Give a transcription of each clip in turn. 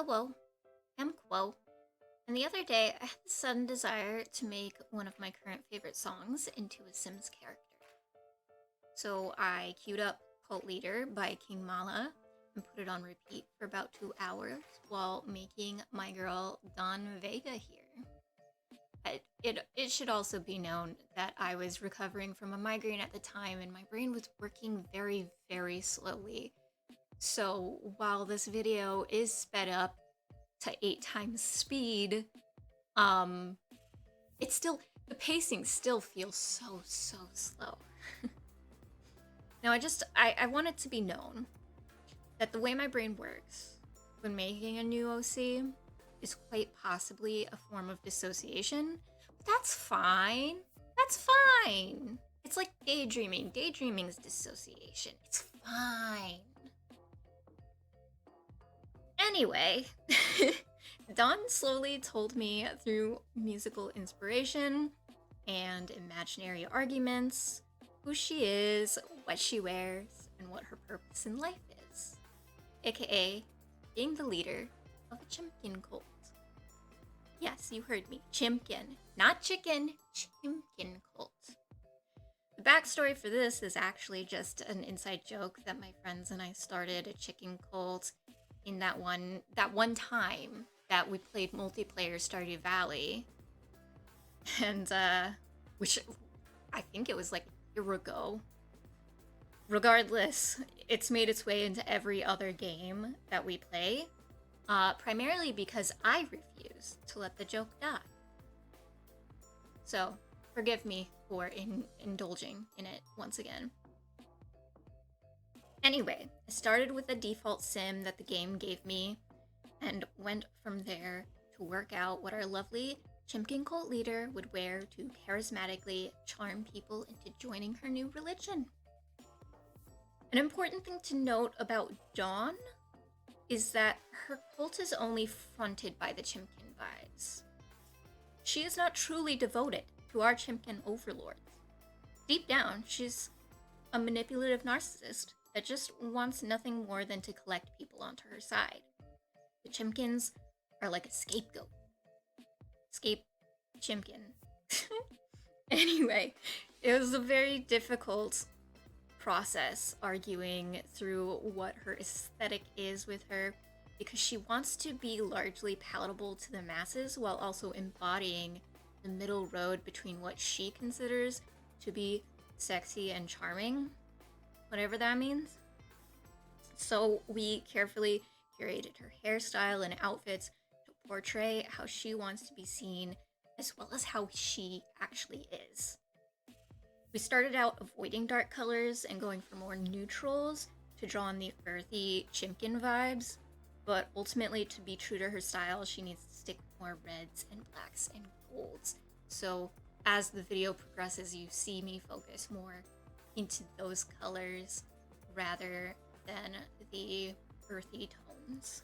Hello, I'm Quo, and the other day I had the sudden desire to make one of my current favorite songs into a Sims character. So I queued up Cult Leader by King Mala and put it on repeat for about 2 hours while making my girl Dawn Vega here. It should also be known that I was recovering from a migraine at the time and my brain was working very, very slowly. So while this video is sped up to 8 times speed, um, it's still, the pacing still feels so slow. Now I want it to be known that the way my brain works when making a new OC is quite possibly a form of dissociation. But that's fine. That's fine. It's like daydreaming. Daydreaming is dissociation. It's fine. Anyway, Dawn slowly told me through musical inspiration and imaginary arguments who she is, what she wears, and what her purpose in life is, aka being the leader of a Chimkin cult. Yes, you heard me. Chimkin. Not chicken, Chimkin cult. The backstory for this is actually just an inside joke that my friends and I started a chicken cult in that one time that we played multiplayer Stardew Valley. And which I think it was like a year ago. Regardless, it's made its way into every other game that we play, primarily because I refuse to let the joke die. So, forgive me for indulging in it once again. Anyway, I started with a default sim that the game gave me and went from there to work out what our lovely Chimkin cult leader would wear to charismatically charm people into joining her new religion. An important thing to note about Dawn is that her cult is only fronted by the Chimkin vibes. She is not truly devoted to our Chimkin overlords. Deep down, she's a manipulative narcissist that just wants nothing more than to collect people onto her side. The Chimkins are like a scapegoat. Scape Chimkin. Anyway, it was a very difficult process arguing through what her aesthetic is with her because she wants to be largely palatable to the masses while also embodying the middle road between what she considers to be sexy and charming, whatever that means. So we carefully curated her hairstyle and outfits to portray how she wants to be seen as well as how she actually is. We started out avoiding dark colors and going for more neutrals to draw on the earthy Chimkin vibes, but ultimately, to be true to her style, she needs to stick with more reds and blacks and golds. So as the video progresses, you see me focus more into those colors rather than the earthy tones.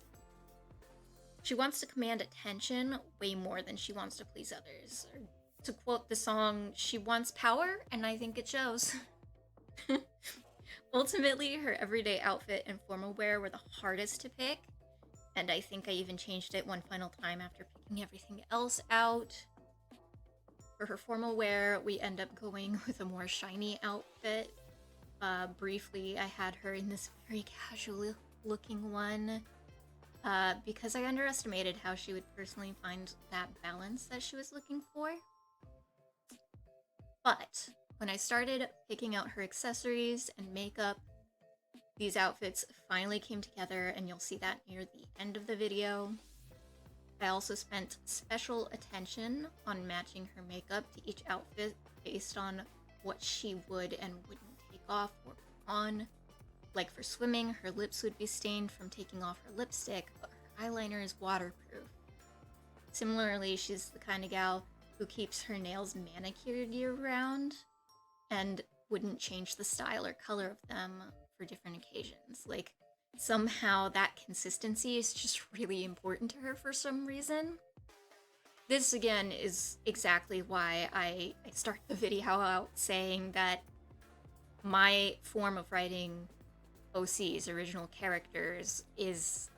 She wants to command attention way more than she wants to please others. Or to quote the song, she wants power, and I think it shows. Ultimately, her everyday outfit and formal wear were the hardest to pick, and I think I even changed it one final time after picking everything else out. For her formal wear, we end up going with a more shiny outfit. Briefly, I had her in this very casual looking one because I underestimated how she would personally find that balance that she was looking for. But when I started picking out her accessories and makeup, these outfits finally came together, and you'll see that near the end of the video. I also spent special attention on matching her makeup to each outfit based on what she would and wouldn't take off or put on. Like for swimming, her lips would be stained from taking off her lipstick, but her eyeliner is waterproof. Similarly, she's the kind of gal who keeps her nails manicured year-round and wouldn't change the style or color of them for different occasions. Like, somehow that consistency is just really important to her for some reason. This, again, is exactly why I start the video out saying that my form of writing OCs, original characters, is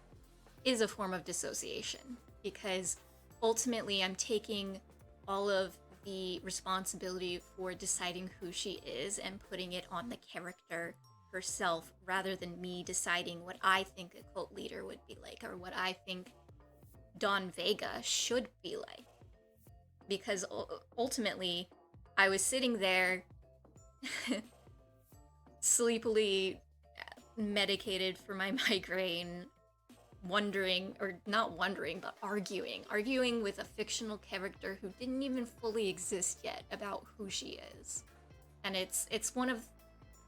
is a form of dissociation, because ultimately I'm taking all of the responsibility for deciding who she is and putting it on the character herself, rather than me deciding what I think a cult leader would be like, or what I think Dawn Vega should be like. Because ultimately, I was sitting there sleepily medicated for my migraine, wondering, or not wondering, but arguing with a fictional character who didn't even fully exist yet about who she is. And it's one of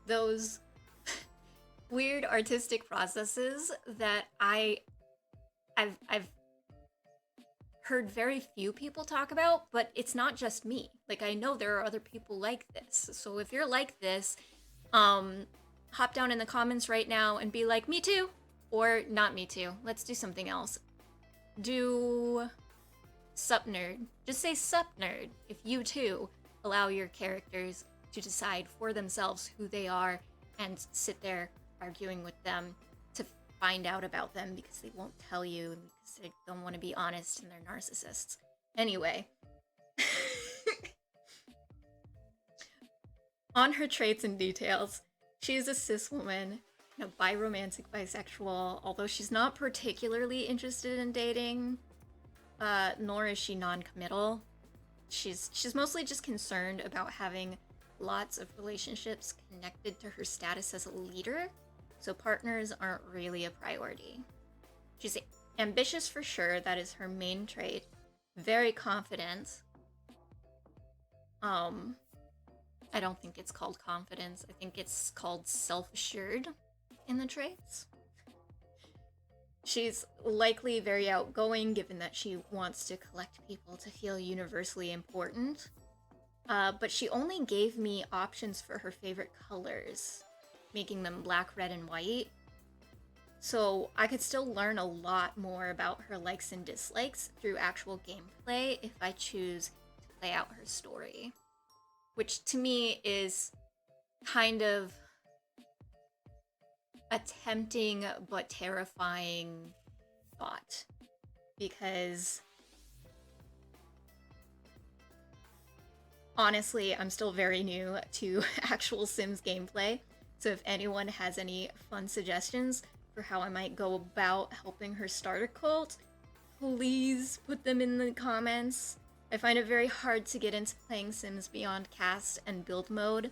those weird artistic processes that I've heard very few people talk about, but it's not just me. Like, I know there are other people like this. So if you're like this, hop down in the comments right now and be like, me too, or not me too. Let's do something else. Do sup nerd. Just say sup nerd if you too allow your characters to decide for themselves who they are and sit there arguing with them to find out about them, because they won't tell you and because they don't want to be honest and they're narcissists. Anyway. On her traits and details, she is a cis woman, a biromantic bisexual, although she's not particularly interested in dating, nor is she non-committal. She's mostly just concerned about having lots of relationships connected to her status as a leader, so partners aren't really a priority. She's ambitious for sure, that is her main trait. Very confident. I don't think it's called confidence. I think it's called self-assured in the traits. She's likely very outgoing, given that she wants to collect people to feel universally important. But she only gave me options for her favorite colors, making them black, red, and white. So I could still learn a lot more about her likes and dislikes through actual gameplay if I choose to play out her story. Which to me is kind of a tempting but terrifying thought. Because honestly, I'm still very new to actual Sims gameplay. So if anyone has any fun suggestions for how I might go about helping her start a cult, please put them in the comments. I find it very hard to get into playing Sims beyond cast and build mode,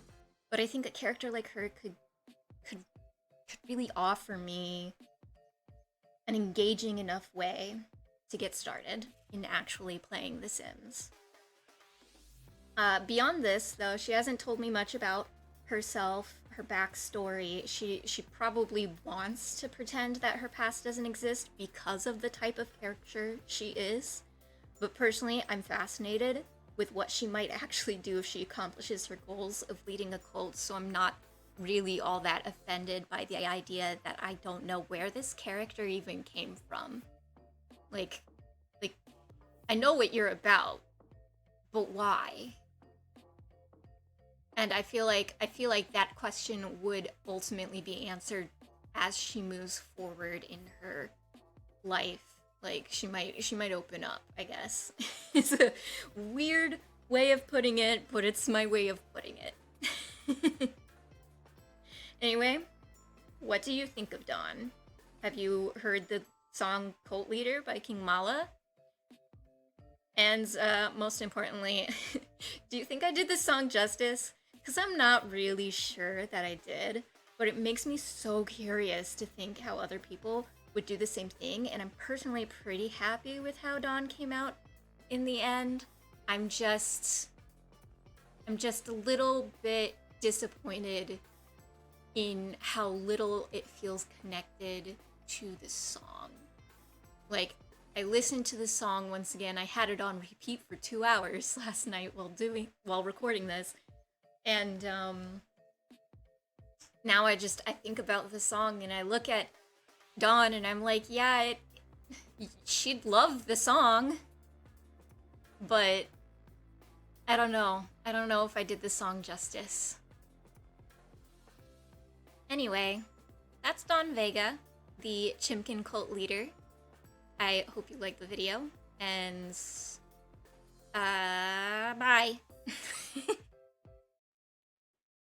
but I think a character like her could really offer me an engaging enough way to get started in actually playing The Sims. Beyond this, though, she hasn't told me much about herself, her backstory. She probably wants to pretend that her past doesn't exist because of the type of character she is. But personally, I'm fascinated with what she might actually do if she accomplishes her goals of leading a cult, so I'm not really all that offended by the idea that I don't know where this character even came from. Like, I know what you're about, but why? And I feel like that question would ultimately be answered as she moves forward in her life. Like, she might open up, I guess. It's a weird way of putting it, but it's my way of putting it. Anyway, what do you think of Dawn? Have you heard the song Cult Leader by King Mala? And most importantly, do you think I did this song justice? Because I'm not really sure that I did, but it makes me so curious to think how other people would do the same thing, and I'm personally pretty happy with how Dawn came out in the end. I'm just a little bit disappointed in how little it feels connected to the song. Like, I listened to the song once again. I had it on repeat for 2 hours last night while recording this, and now I think about the song and I look at Dawn and I'm like, yeah, she'd love the song, but I don't know if I did the song justice. Anyway, that's Dawn Vega, the Chimkin cult leader. I hope you liked the video, and bye.